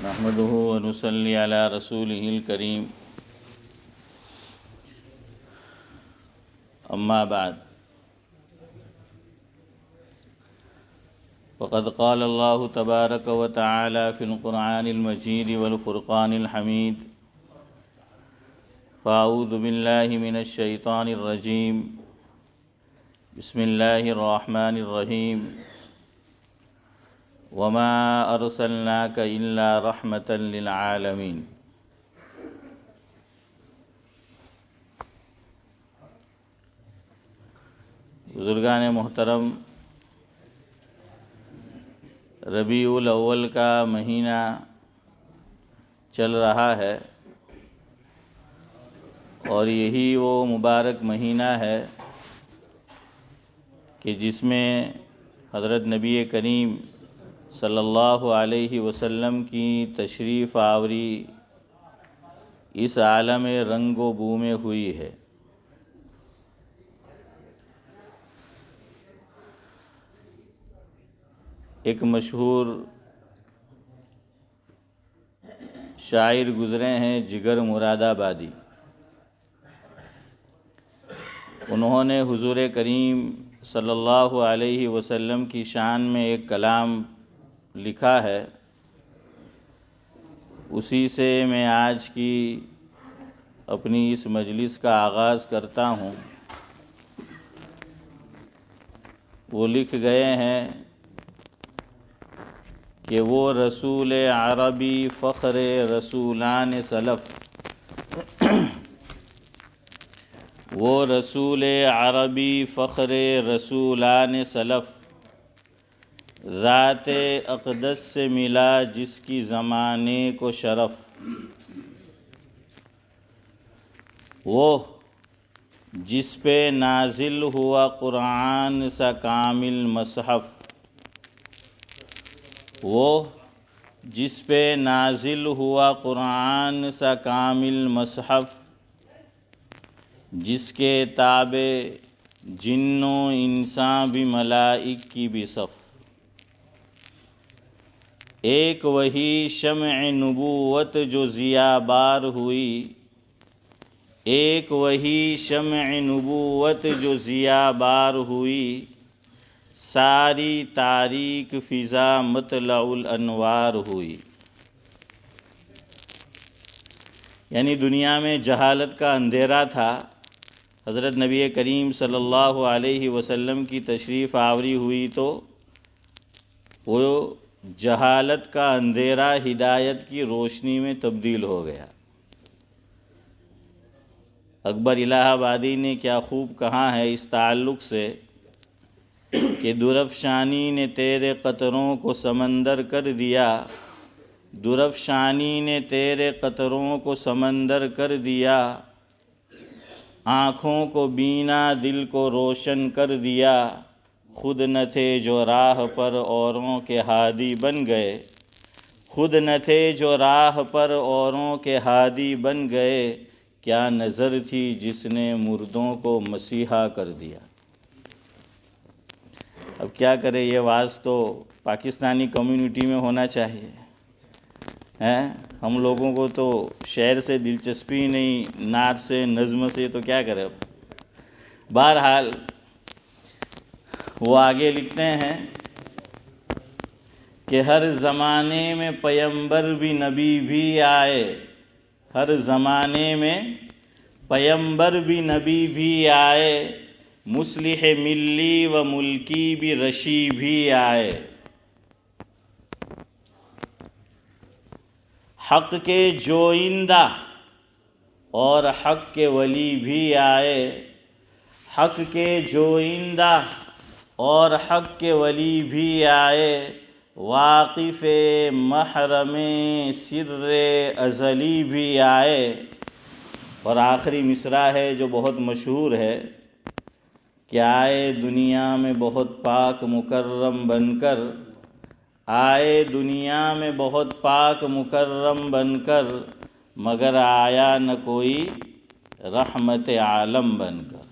نحمده ونصلي على رسوله الكريم أما بعد فقد قال الله تبارك وتعالى في القرآن المجيد والفرقان الحميد فأعوذ بالله من الشيطان الرجيم بسم الله الرحمن الرحيم وما أرسلناك إلا رحمة للعالمين۔ بزرگان محترم، ربیع الاول کا مہینہ چل رہا ہے اور یہی وہ مبارک مہینہ ہے کہ جس میں حضرت نبی کریم صلی اللہ علیہ وسلم کی تشریف آوری اس عالم رنگ و بو میں ہوئی ہے۔ ایک مشہور شاعر گزرے ہیں جگر مراد آبادی، انہوں نے حضور کریم صلی اللہ علیہ وسلم کی شان میں ایک کلام لکھا ہے، اسی سے میں آج کی اپنی اس مجلس کا آغاز کرتا ہوں۔ وہ لکھ گئے ہیں کہ وہ رسول عربی فخر رسولان سلف، وہ رسول عربی فخر رسولان سلف، ذات اقدس سے ملا جس کی زمانے کو شرف، وہ جس پہ نازل ہوا قرآن سا کامل مصحف، وہ جس پہ نازل ہوا قرآن سا کامل مصحف، جس کے تابع جن و انسان بھی ملائک کی بھی صف، ایک وہی شمع نبوت جو ضیاء بار ہوئی، ایک وہی شمع نبوت جو ضیاء بار ہوئی، ساری تاریک فضا مطلع الانوار ہوئی۔ یعنی دنیا میں جہالت کا اندھیرا تھا، حضرت نبی کریم صلی اللہ علیہ وسلم کی تشریف آوری ہوئی تو وہ جہالت کا اندھیرا ہدایت کی روشنی میں تبدیل ہو گیا۔ اکبر الہ آبادی نے کیا خوب کہا ہے اس تعلق سے کہ درفشانی نے تیرے قطروں کو سمندر کر دیا، درفشانی نے تیرے قطروں کو سمندر کر دیا، آنکھوں کو بینا دل کو روشن کر دیا، خود نہ تھے جو راہ پر اوروں کے ہادی بن گئے، خود نہ تھے جو راہ پر اوروں کے ہادی بن گئے، کیا نظر تھی جس نے مردوں کو مسیحا کر دیا۔ اب کیا کرے، یہ واز تو پاکستانی کمیونٹی میں ہونا چاہیے، ہم لوگوں کو تو شعر سے دلچسپی نہیں، نعت سے، نظم سے، تو کیا کرے۔ بہرحال وہ آگے لکھتے ہیں کہ ہر زمانے میں پیمبر بھی نبی بھی آئے، ہر زمانے میں پیمبر بھی نبی بھی آئے، مصلح ملی و ملکی بھی رشی بھی آئے، حق کے جوئندہ اور حق کے ولی بھی آئے، حق کے جوئندہ اور حق کے ولی بھی آئے، واقف محرم سر ازلی بھی آئے۔ اور آخری مصرع ہے جو بہت مشہور ہے کہ آئے دنیا میں بہت پاک مکرم بن کر، آئے دنیا میں بہت پاک مکرم بن کر، مگر آیا نہ کوئی رحمت عالم بن کر،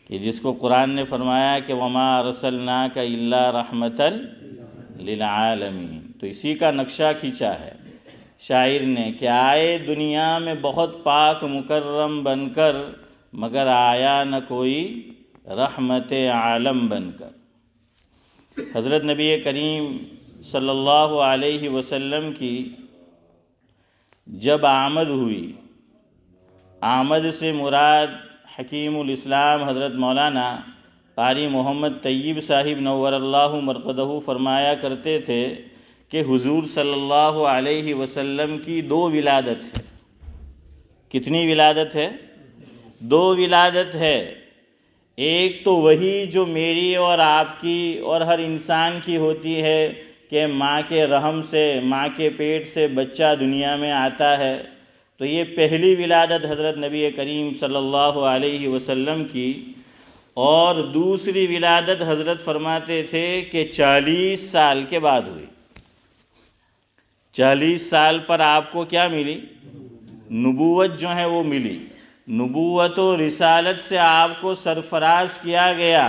کہ جس کو قرآن نے فرمایا کہ وَمَا أَرْسَلْنَاكَ إِلَّا رَحْمَةً لِلْعَالَمِينَ۔ تو اسی کا نقشہ کھینچا ہے شاعر نے کہ آئے دنیا میں بہت پاک مکرم بن کر، مگر آیا نہ کوئی رحمت عالم بن کر۔ حضرت نبی کریم صلی اللہ علیہ وسلم کی جب آمد ہوئی، آمد سے مراد حکیم الاسلام حضرت مولانا قاری محمد طیب صاحب نور اللہ مرقدہ فرمایا کرتے تھے کہ حضور صلی اللہ علیہ وسلم کی 2 ولادت ہے۔ کتنی ولادت ہے؟ 2 ولادت ہے۔ ایک تو وہی جو میری اور آپ کی اور ہر انسان کی ہوتی ہے کہ ماں کے رحم سے، ماں کے پیٹ سے بچہ دنیا میں آتا ہے، تو یہ پہلی ولادت حضرت نبی کریم صلی اللہ علیہ وسلم کی۔ اور دوسری ولادت حضرت فرماتے تھے کہ 40 سال کے بعد ہوئی۔ 40 سال پر آپ کو کیا ملی؟ نبوت جو ہے وہ ملی۔ نبوت و رسالت سے آپ کو سرفراز کیا گیا۔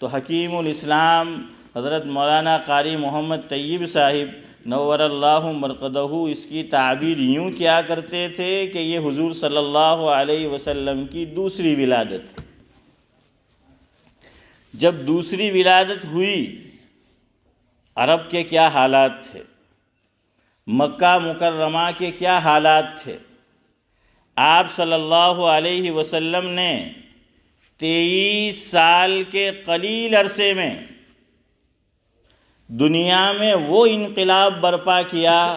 تو حکیم الاسلام حضرت مولانا قاری محمد طیب صاحب نور اللہ مرقدہ اس کی تعبیر یوں کیا کرتے تھے کہ یہ حضور صلی اللہ علیہ وسلم کی دوسری ولادت ہے۔ جب دوسری ولادت ہوئی، عرب کے کیا حالات تھے، مکہ مکرمہ کے کیا حالات تھے؟ آپ صلی اللہ علیہ وسلم نے 23 سال کے قلیل عرصے میں دنیا میں وہ انقلاب برپا کیا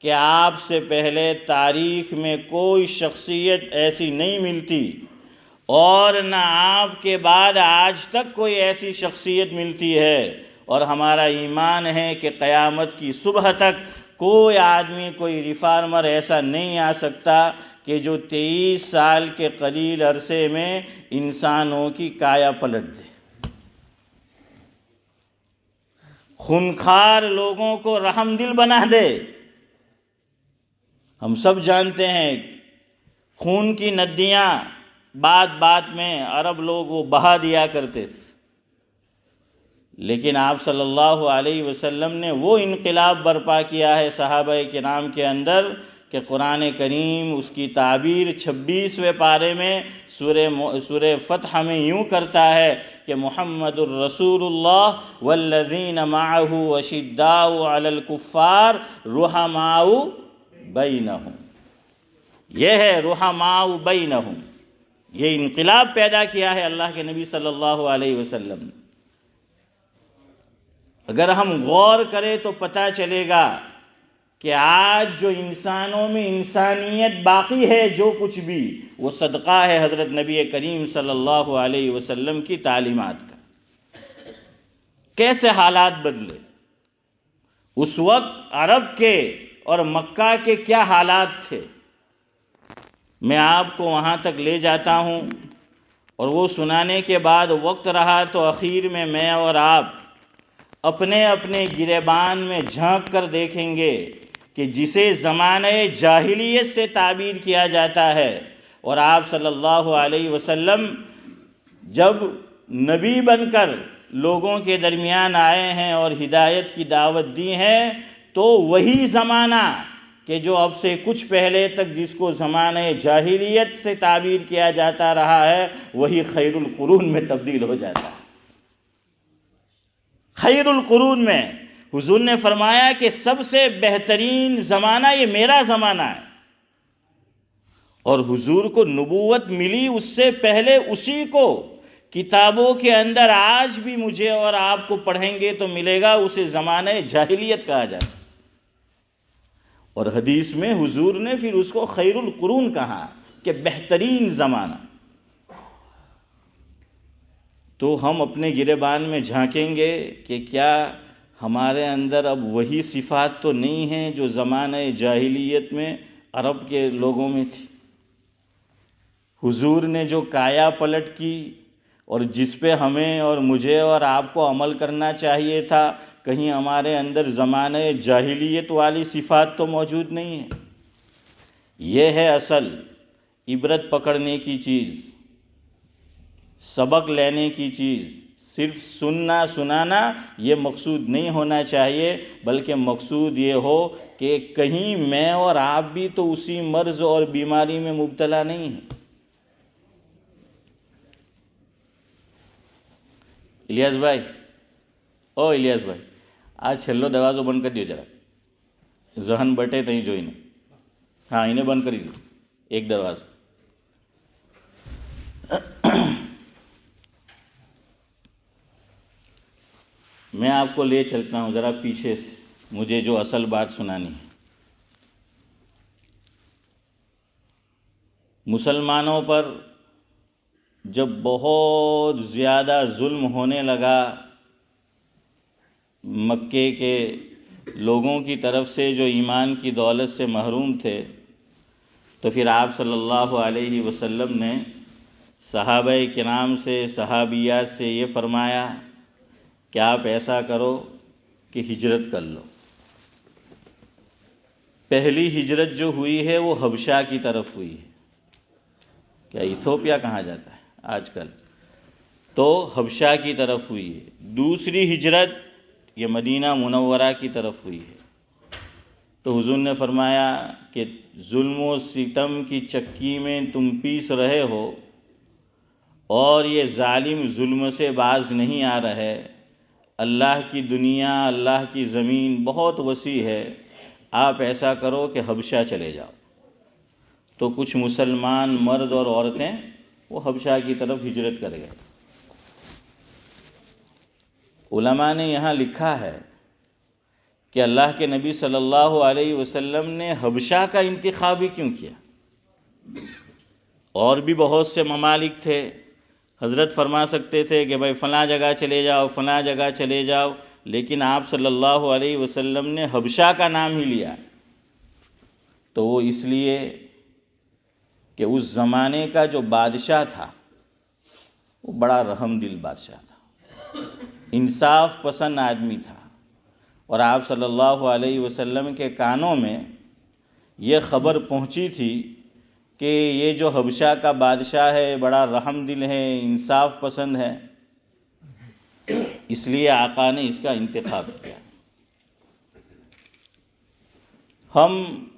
کہ آپ سے پہلے تاریخ میں کوئی شخصیت ایسی نہیں ملتی، اور نہ آپ کے بعد آج تک کوئی ایسی شخصیت ملتی ہے۔ اور ہمارا ایمان ہے کہ قیامت کی صبح تک کوئی آدمی، کوئی ریفارمر ایسا نہیں آ سکتا کہ جو 23 سال کے قلیل عرصے میں انسانوں کی کایا پلٹ دے، خونخوار لوگوں کو رحم دل بنا دے۔ ہم سب جانتے ہیں خون کی ندیاں بات بات میں عرب لوگ وہ بہا دیا کرتے تھے، لیکن آپ صلی اللہ علیہ وسلم نے وہ انقلاب برپا کیا ہے صحابہ کرام کے اندر کہ قرآن کریم اس کی تعبیر 26ویں پارے میں سورہ فتح میں یوں کرتا ہے کہ محمد الرسول اللہ والذین معہ اشداء علی الکفار رحماء بینہم۔ یہ ہے رحماء بینہم، یہ انقلاب پیدا کیا ہے اللہ کے نبی صلی اللہ علیہ وسلم نے۔ اگر ہم غور کریں تو پتہ چلے گا کہ آج جو انسانوں میں انسانیت باقی ہے، جو کچھ بھی، وہ صدقہ ہے حضرت نبی کریم صلی اللہ علیہ وسلم کی تعلیمات کا۔ کیسے حالات بدلے، اس وقت عرب کے اور مکہ کے کیا حالات تھے، میں آپ کو وہاں تک لے جاتا ہوں، اور وہ سنانے کے بعد وقت رہا تو اخیر میں اور آپ اپنے اپنے گریبان میں جھانک کر دیکھیں گے کہ جسے زمانہ جاہلیت سے تعبیر کیا جاتا ہے، اور آپ صلی اللہ علیہ وسلم جب نبی بن کر لوگوں کے درمیان آئے ہیں اور ہدایت کی دعوت دی ہے، تو وہی زمانہ کہ جو اب سے کچھ پہلے تک جس کو زمانہ جاہلیت سے تعبیر کیا جاتا رہا ہے، وہی خیر القرون میں تبدیل ہو جاتا ہے۔ خیر القرون میں حضور نے فرمایا کہ سب سے بہترین زمانہ یہ میرا زمانہ ہے، اور حضور کو نبوت ملی اس سے پہلے اسی کو کتابوں کے اندر آج بھی مجھے اور آپ کو پڑھیں گے تو ملے گا، اسے زمانہ جاہلیت کہا جاتا ہے، اور حدیث میں حضور نے پھر اس کو خیر القرون کہا کہ بہترین زمانہ۔ تو ہم اپنے گریبان میں جھانکیں گے کہ کیا ہمارے اندر اب وہی صفات تو نہیں ہیں جو زمانہ جاہلیت میں عرب کے لوگوں میں تھی۔ حضور نے جو کایا پلٹ کی اور جس پہ ہمیں اور مجھے اور آپ کو عمل کرنا چاہیے تھا، کہیں ہمارے اندر زمانہ جاہلیت والی صفات تو موجود نہیں ہے۔ یہ ہے اصل عبرت پکڑنے کی چیز، سبق لینے کی چیز، صرف سننا سنانا یہ مقصود نہیں ہونا چاہیے، بلکہ مقصود یہ ہو کہ کہیں میں اور آپ بھی تو اسی مرض اور بیماری میں مبتلا نہیں ہیں۔ الیاس بھائی، او الیاس بھائی، آج چھلو دروازو بند کر دیو ذرا، ذہن بٹے تہیں جو انہیں، ہاں انہیں بند کری دیو ایک دروازہ۔ میں آپ کو لے چلتا ہوں ذرا پیچھے سے، مجھے جو اصل بات سنانی ہے۔ مسلمانوں پر جب بہت زیادہ ظلم ہونے لگا مکے کے لوگوں کی طرف سے جو ایمان کی دولت سے محروم تھے، تو پھر آپ صلی اللہ علیہ وسلم نے صحابہ کرام سے، صحابیات سے یہ فرمایا کہ آپ ایسا کرو کہ ہجرت کر لو۔ پہلی ہجرت جو ہوئی ہے وہ حبشہ کی طرف ہوئی ہے۔ کیا ایتھوپیا کہا جاتا ہے آج کل؟ تو حبشہ کی طرف ہوئی ہے۔ دوسری ہجرت یہ مدینہ منورہ کی طرف ہوئی ہے۔ تو حضور نے فرمایا کہ ظلم و ستم کی چکی میں تم پیس رہے ہو اور یہ ظالم ظلم سے باز نہیں آ رہے۔ اللہ کی دنیا، اللہ کی زمین بہت وسیع ہے، آپ ایسا کرو کہ حبشہ چلے جاؤ۔ تو کچھ مسلمان مرد اور عورتیں وہ حبشہ کی طرف ہجرت کر گئے۔ علماء نے یہاں لکھا ہے کہ اللہ کے نبی صلی اللہ علیہ وسلم نے حبشہ کا انتخاب ہی کیوں کیا؟ اور بھی بہت سے ممالک تھے، حضرت فرما سکتے تھے کہ بھائی فلاں جگہ چلے جاؤ، فلاں جگہ چلے جاؤ، لیکن آپ صلی اللہ علیہ وسلم نے حبشہ کا نام ہی لیا۔ تو وہ اس لیے کہ اس زمانے کا جو بادشاہ تھا وہ بڑا رحم دل بادشاہ تھا، انصاف پسند آدمی تھا، اور آپ صلی اللہ علیہ وسلم کے کانوں میں یہ خبر پہنچی تھی کہ یہ جو حبشہ کا بادشاہ ہے بڑا رحم دل ہے، انصاف پسند ہے، اس لیے آقا نے اس کا انتخاب کیا۔ ہم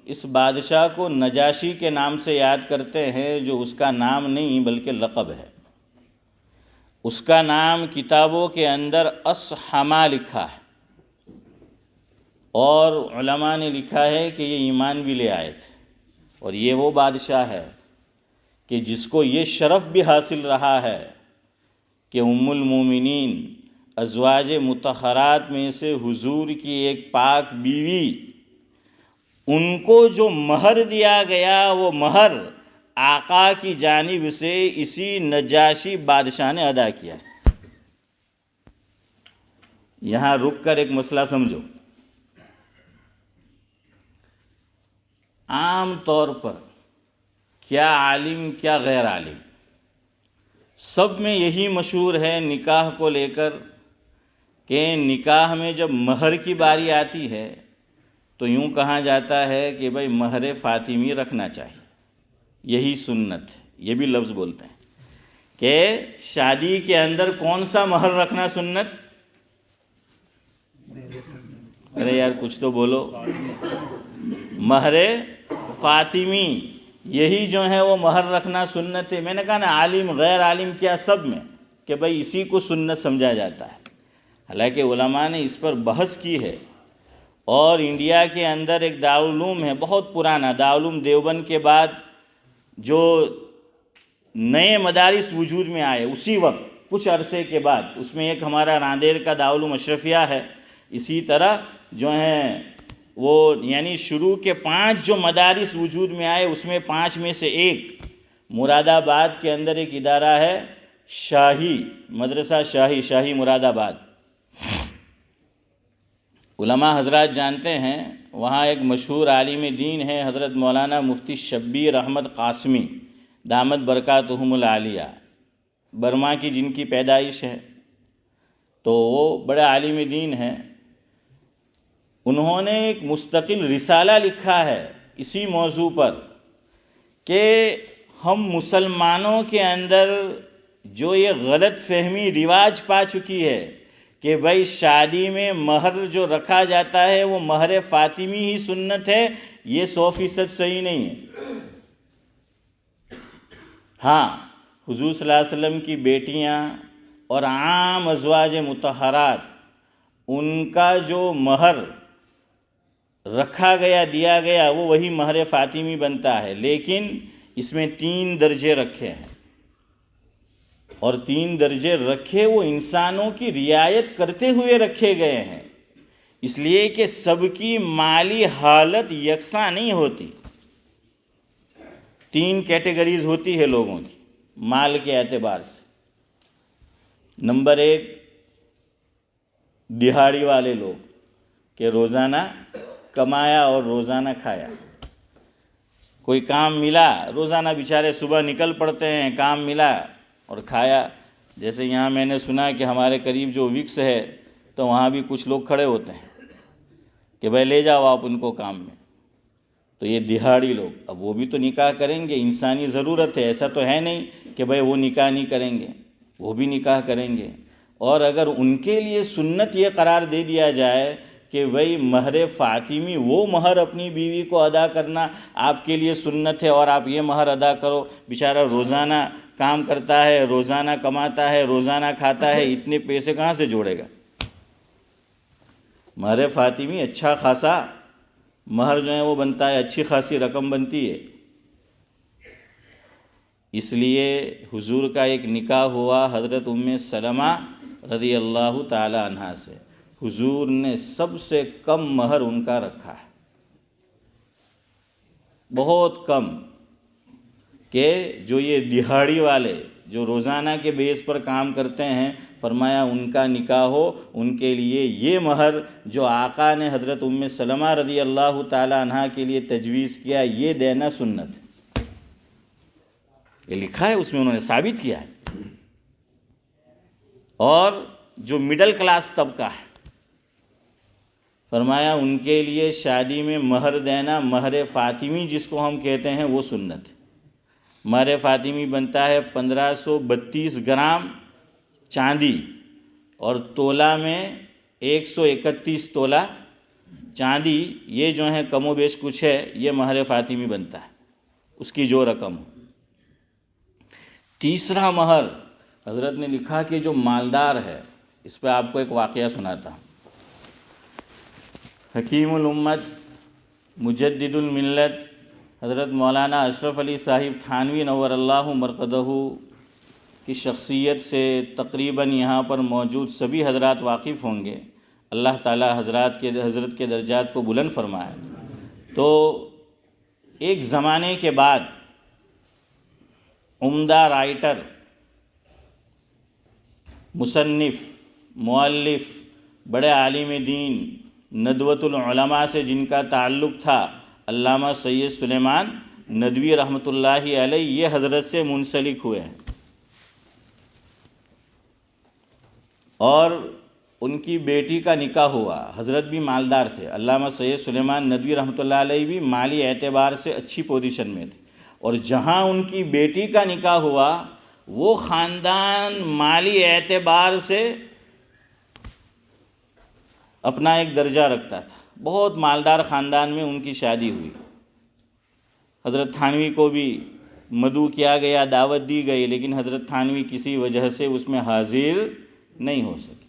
اس بادشاہ کو نجاشی کے نام سے یاد کرتے ہیں، جو اس کا نام نہیں بلکہ لقب ہے۔ اس کا نام کتابوں کے اندر اصحما لکھا ہے، اور علماء نے لکھا ہے کہ یہ ایمان بھی لے آئے تھے، اور یہ وہ بادشاہ ہے کہ جس کو یہ شرف بھی حاصل رہا ہے کہ ام المومنین ازواج مطہرات میں سے حضور کی ایک پاک بیوی، ان کو جو مہر دیا گیا وہ مہر آقا کی جانب سے اسی نجاشی بادشاہ نے ادا کیا۔ یہاں رک کر ایک مسئلہ سمجھو۔ عام طور پر کیا عالم کیا غیر عالم، سب میں یہی مشہور ہے نکاح کو لے کر کہ نکاح میں جب مہر کی باری آتی ہے تو یوں کہا جاتا ہے کہ بھائی مہر فاطمی رکھنا چاہیے، یہی سنت ہے۔ یہ بھی لفظ بولتے ہیں کہ شادی کے اندر کون سا مہر رکھنا سنت؟ ارے یار کچھ تو بولو، مہر فاطمی، یہی جو ہے وہ مہر رکھنا سنت ہے۔ میں نے کہا نا عالم غیر عالم کیا سب میں، کہ بھائی اسی کو سنت سمجھا جاتا ہے۔ حالانکہ علماء نے اس پر بحث کی ہے، اور انڈیا کے اندر ایک دارالعلوم ہے بہت پرانا، دارالعلوم دیوبند کے بعد جو نئے مدارس وجود میں آئے اسی وقت کچھ عرصے کے بعد، اس میں ایک ہمارا ناندیڑ کا دارالعلوم اشرفیہ ہے، اسی طرح جو ہیں وہ یعنی شروع کے 5 جو مدارس وجود میں آئے اس میں 5 میں سے ایک مراد آباد کے اندر ایک ادارہ ہے شاہی مدرسہ، شاہی مراد آباد۔ علماء حضرات جانتے ہیں وہاں ایک مشہور عالم دین ہے حضرت مولانا مفتی شبیر احمد قاسمی دامت برکاتہم العالیہ، برما کی جن کی پیدائش ہے، تو وہ بڑے عالم دین ہیں۔ انہوں نے ایک مستقل رسالہ لکھا ہے اسی موضوع پر کہ ہم مسلمانوں کے اندر جو یہ غلط فہمی رواج پا چکی ہے کہ بھائی شادی میں مہر جو رکھا جاتا ہے وہ مہر فاطمی ہی سنت ہے، یہ 100% صحیح نہیں ہے۔ ہاں، حضور صلی اللہ علیہ وسلم کی بیٹیاں اور عام ازواج مطہرات، ان کا جو مہر رکھا گیا دیا گیا وہ وہی مہر فاطمی بنتا ہے، لیکن اس میں 3 درجے رکھے ہیں، اور 3 درجے رکھے وہ انسانوں کی رعایت کرتے ہوئے رکھے گئے ہیں، اس لیے کہ سب کی مالی حالت یکساں نہیں ہوتی۔ 3 کیٹیگریز ہوتی ہے لوگوں کی مال کے اعتبار سے۔ نمبر 1، دہاڑی والے لوگ کہ روزانہ کمایا اور روزانہ کھایا، کوئی کام ملا روزانہ بیچارے صبح نکل پڑتے ہیں، کام ملا اور کھایا۔ جیسے یہاں میں نے سنا کہ ہمارے قریب جو وکس ہے تو وہاں بھی کچھ لوگ کھڑے ہوتے ہیں کہ بھائی لے جاؤ آپ ان کو کام میں، تو یہ دہاڑی لوگ، اب وہ بھی تو نکاح کریں گے، انسانی ضرورت ہے، ایسا تو ہے نہیں کہ بھائی وہ نکاح نہیں کریں گے، وہ بھی نکاح کریں گے۔ اور اگر ان کے لیے سنت یہ قرار دے دیا جائے کہ بھائی مہر فاطمی وہ مہر اپنی بیوی کو ادا کرنا آپ کے لیے سنت ہے اور آپ یہ مہر ادا کرو، بیچارہ روزانہ کام کرتا ہے، روزانہ کماتا ہے، روزانہ کھاتا ہے، اتنے پیسے کہاں سے جوڑے گا؟ مہر فاطمی اچھا خاصا مہر جو ہے وہ بنتا ہے، اچھی خاصی رقم بنتی ہے۔ اس لیے حضور کا ایک نکاح ہوا حضرت ام سلمہ رضی اللہ تعالی عنہا سے، حضور نے سب سے کم مہر ان کا رکھا ہے، بہت کم، کہ جو یہ دہاڑی والے جو روزانہ کے بیس پر کام کرتے ہیں، فرمایا ان کا نکاح ہو ان کے لیے یہ مہر جو آقا نے حضرت ام سلمہ رضی اللہ تعالی عنہا کے لیے تجویز کیا، یہ دینا سنت ہے۔ یہ لکھا ہے اس میں، انہوں نے ثابت کیا ہے۔ اور جو مڈل کلاس طبقہ ہے، فرمایا ان کے لیے شادی میں مہر دینا، مہر فاطمی جس کو ہم کہتے ہیں، وہ سنت ہے۔ مہر فاطمی بنتا ہے 1532 گرام چاندی، اور تولہ میں 131 تولہ چاندی، یہ جو ہے کم و بیش کچھ ہے، یہ مہر فاطمی بنتا ہے، اس کی جو رقم ہو۔ تیسرا مہر حضرت نے لکھا کہ جو مالدار ہے، اس پہ آپ کو ایک واقعہ سناتا ہوں۔ حکیم الامت مجدد الملت حضرت مولانا اشرف علی صاحب تھانوی نور اللہ مرقدہ کی شخصیت سے تقریباً یہاں پر موجود سبھی حضرات واقف ہوں گے، اللہ تعالی حضرت کے درجات کو بلند فرمائے۔ تو ایک زمانے کے بعد عمدہ رائٹر، مصنف، مؤلف، بڑے عالم دین، ندوۃ العلماء سے جن کا تعلق تھا، علامہ سید سلیمان ندوی رحمۃ اللہ علیہ، یہ حضرت سے منسلک ہوئے ہیں، اور ان کی بیٹی کا نکاح ہوا۔ حضرت بھی مالدار تھے، علامہ سید سلیمان ندوی رحمۃ اللہ علیہ بھی مالی اعتبار سے اچھی پوزیشن میں تھے، اور جہاں ان کی بیٹی کا نکاح ہوا وہ خاندان مالی اعتبار سے اپنا ایک درجہ رکھتا تھا، بہت مالدار خاندان میں ان کی شادی ہوئی۔ حضرت تھانوی کو بھی مدعو کیا گیا، دعوت دی گئی، لیکن حضرت تھانوی کسی وجہ سے اس میں حاضر نہیں ہو سکے۔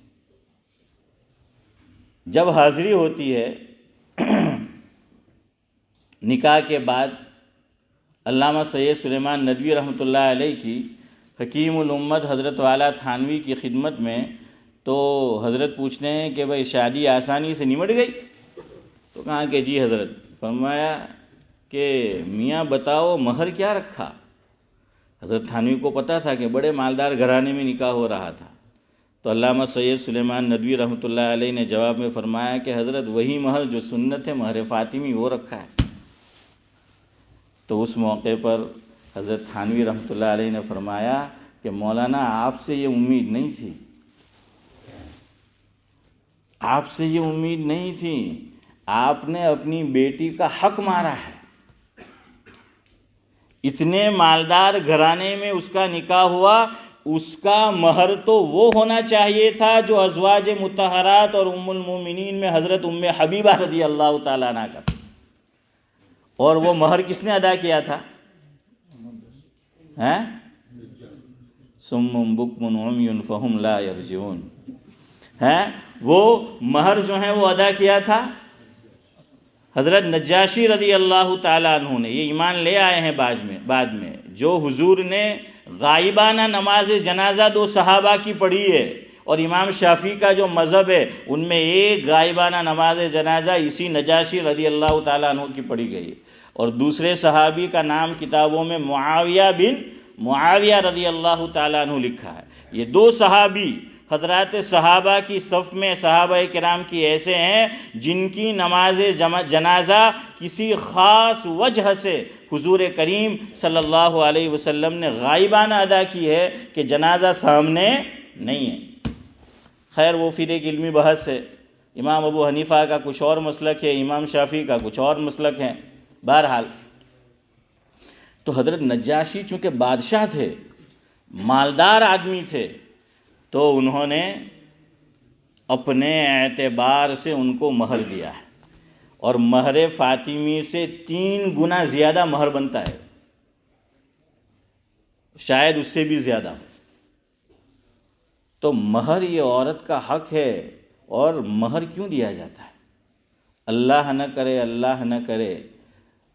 جب حاضری ہوتی ہے نکاح کے بعد علامہ سید سلیمان ندوی رحمۃ اللہ علیہ کی حکیم الامت حضرت والا تھانوی کی خدمت میں، تو حضرت پوچھتے ہیں کہ بھائی شادی آسانی سے نمٹ گئی؟ تو کہا کہ جی حضرت۔ فرمایا کہ میاں بتاؤ مہر کیا رکھا؟ حضرت تھانوی کو پتہ تھا کہ بڑے مالدار گھرانے میں نکاح ہو رہا تھا، تو علامہ سید سلیمان ندوی رحمۃ اللہ علیہ نے جواب میں فرمایا کہ حضرت وہی مہر جو سنت ہے، مہر فاطمی، وہ رکھا ہے۔ تو اس موقع پر حضرت تھانوی رحمۃ اللہ علیہ نے فرمایا کہ مولانا آپ سے یہ امید نہیں تھی، آپ سے یہ امید نہیں تھی، آپ نے اپنی بیٹی کا حق مارا ہے۔ اتنے مالدار گھرانے میں اس کا نکاح ہوا، اس کا مہر تو وہ ہونا چاہیے تھا جو ازواج مطہرات اور ام المومنین میں حضرت ام حبیبہ رضی اللہ تعالیٰ عنہ کا. اور وہ مہر کس نے ادا کیا تھا؟ صم بکم عمی فہم لا یرجعون. وہ مہر جو ہے وہ ادا کیا تھا حضرت نجاشی رضی اللہ تعالیٰ عنہ نے. یہ ایمان لے آئے ہیں بعد میں. جو حضور نے غائبانہ نماز جنازہ 2 صحابہ کی پڑھی ہے، اور امام شافعی کا جو مذہب ہے ان میں ایک غائبانہ نماز جنازہ اسی نجاشی رضی اللہ تعالیٰ عنہ کی پڑھی گئی ہے. اور دوسرے صحابی کا نام کتابوں میں معاویہ بن معاویہ رضی اللہ تعالیٰ عنہ لکھا ہے. یہ 2 صحابی حضرات صحابہ کی صف میں صحابہ کرام کی ایسے ہیں جن کی نماز جنازہ کسی خاص وجہ سے حضور کریم صلی اللہ علیہ وسلم نے غائبانہ ادا کی ہے کہ جنازہ سامنے نہیں ہے. خیر وہ پھر ایک علمی بحث ہے. امام ابو حنیفہ کا کچھ اور مسلک ہے، امام شافعی کا کچھ اور مسلک ہے. بہرحال تو حضرت نجاشی چونکہ بادشاہ تھے، مالدار آدمی تھے، تو انہوں نے اپنے اعتبار سے ان کو مہر دیا ہے. اور مہر فاطمی سے 3 گنا زیادہ مہر بنتا ہے، شاید اس سے بھی زیادہ. تو مہر یہ عورت کا حق ہے. اور مہر کیوں دیا جاتا ہے؟ اللہ نہ کرے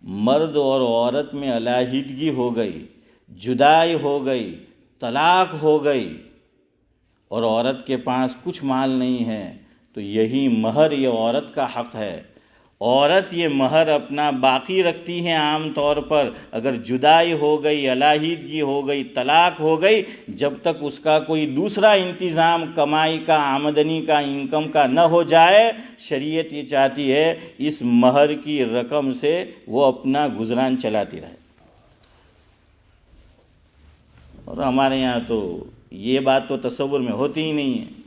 مرد اور عورت میں علیحدگی ہو گئی، جدائی ہو گئی، طلاق ہو گئی، اور عورت کے پاس کچھ مال نہیں ہے، تو یہی مہر یہ عورت کا حق ہے. عورت یہ مہر اپنا باقی رکھتی ہے عام طور پر. اگر جدائی ہو گئی، علیحدگی ہو گئی، طلاق ہو گئی، جب تک اس کا کوئی دوسرا انتظام کمائی کا، آمدنی کا، انکم کا نہ ہو جائے، شریعت یہ چاہتی ہے اس مہر کی رقم سے وہ اپنا گزران چلاتی رہے. اور ہمارے یہاں تو یہ بات تو تصور میں ہوتی ہی نہیں ہے.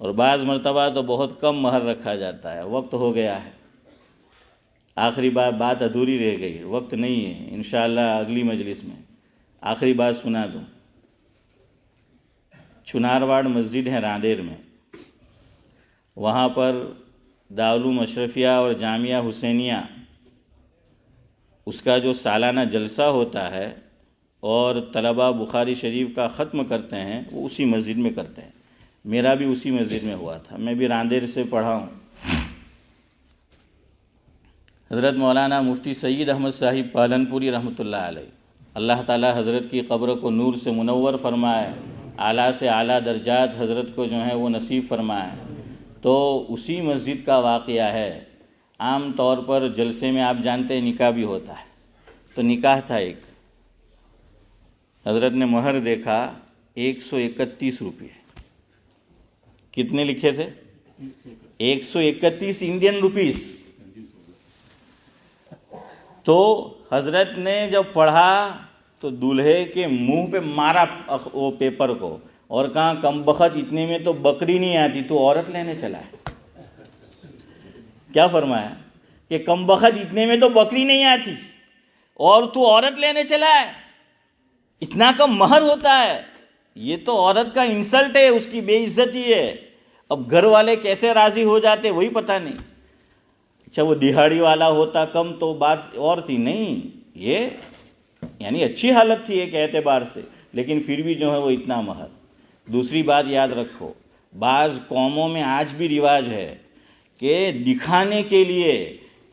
اور بعض مرتبہ تو بہت کم مہر رکھا جاتا ہے. وقت ہو گیا ہے، آخری بات ادھوری رہ گئی، وقت نہیں ہے. انشاءاللہ اگلی مجلس میں آخری بات سنا دوں. چنارواڑ مسجد ہے راندیر میں، وہاں پر دارالعلوم اشرفیہ اور جامعہ حسینیہ اس کا جو سالانہ جلسہ ہوتا ہے اور طلباء بخاری شریف کا ختم کرتے ہیں وہ اسی مسجد میں کرتے ہیں. میرا بھی اسی مسجد میں ہوا تھا، میں بھی راندیر سے پڑھا ہوں. حضرت مولانا مفتی سید احمد صاحب پالنپوری رحمۃ اللہ علیہ، اللہ تعالی حضرت کی قبر کو نور سے منور فرمائے، اعلیٰ سے اعلیٰ درجات حضرت کو جو ہیں وہ نصیب فرمائے. تو اسی مسجد کا واقعہ ہے. عام طور پر جلسے میں آپ جانتے ہیں نکاح بھی ہوتا ہے. تو نکاح تھا ایک، حضرت نے مہر دیکھا 131 روپے. کتنے لکھے تھے؟ 131 انڈین روپیز. تو حضرت نے جب پڑھا تو دولہے کے منہ پہ مارا وہ پیپر کو اور کہا کم بخت اتنے میں تو بکری نہیں آتی، تو عورت لینے چلا ہے. کیا فرمایا کہ کم بخت اتنے میں تو بکری نہیں آتی اور تو عورت لینے چلا ہے، اتنا کم مہر ہوتا ہے. یہ تو عورت کا انسلٹ ہے، اس کی بے عزتی ہے. اب گھر والے کیسے راضی ہو جاتے وہی پتہ نہیں. اچھا وہ دہاڑی والا ہوتا کم تو بات اور تھی، نہیں یہ یعنی اچھی حالت تھی ایک اعتبار سے، لیکن پھر بھی جو ہے وہ اتنا مہر. دوسری بات یاد رکھو، بعض قوموں میں آج بھی رواج ہے کہ دکھانے کے لیے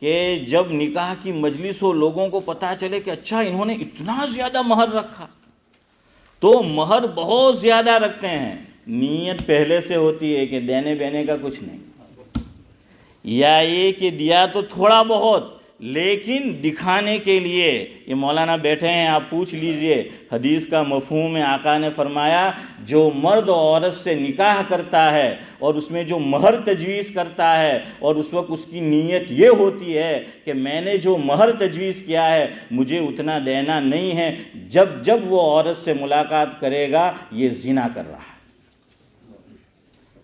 کہ جب نکاح کی مجلس ہو لوگوں کو پتہ چلے کہ اچھا انہوں نے اتنا زیادہ مہر رکھا، تو مہر بہت زیادہ رکھتے ہیں. نیت پہلے سے ہوتی ہے کہ دینے بینے کا کچھ نہیں، یا یہ کہ دیا تو تھوڑا بہت لیکن دکھانے کے لیے. یہ مولانا بیٹھے ہیں، آپ پوچھ لیجئے حدیث کا مفہوم ہے. آقا نے فرمایا جو مرد و عورت سے نکاح کرتا ہے اور اس میں جو مہر تجویز کرتا ہے اور اس وقت اس کی نیت یہ ہوتی ہے کہ میں نے جو مہر تجویز کیا ہے مجھے اتنا دینا نہیں ہے، جب وہ عورت سے ملاقات کرے گا یہ زنا کر رہا ہے.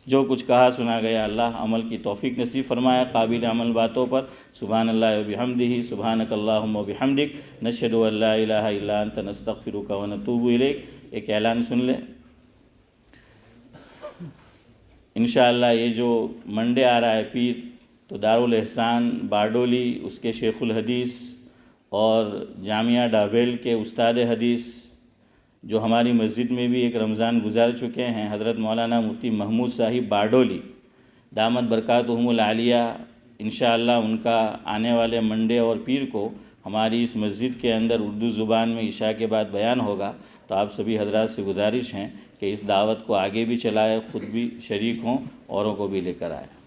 جو کچھ کہا سنا گیا اللہ عمل کی توفیق نصیب فرمائے، قابل عمل باتوں پر۔ سبحان اللہ و بحمدہ، سبحانک اللہم و بحمدک، نشہد ان لا الہ الا انت، نستغفرک و نتوب الیک۔ ایک اعلان سن لیں، انشاءاللہ یہ جو منڈے آ رہا ہے پیر، تو دارالاحسان باڈولی اس کے شیخ الحدیث اور جامعہ ڈابیل کے استاد حدیث جو ہماری مسجد میں بھی ایک رمضان گزار چکے ہیں، حضرت مولانا مفتی محمود صاحب باڈولی دامت برکاتہم العالیہ، انشاءاللہ ان کا آنے والے منڈے اور پیر کو ہماری اس مسجد کے اندر اردو زبان میں عشاء کے بعد بیان ہوگا۔ تو آپ سبھی حضرات سے گزارش ہیں کہ اس دعوت کو آگے بھی چلائے، خود بھی شریک ہوں، اوروں کو بھی لے کر آئیں۔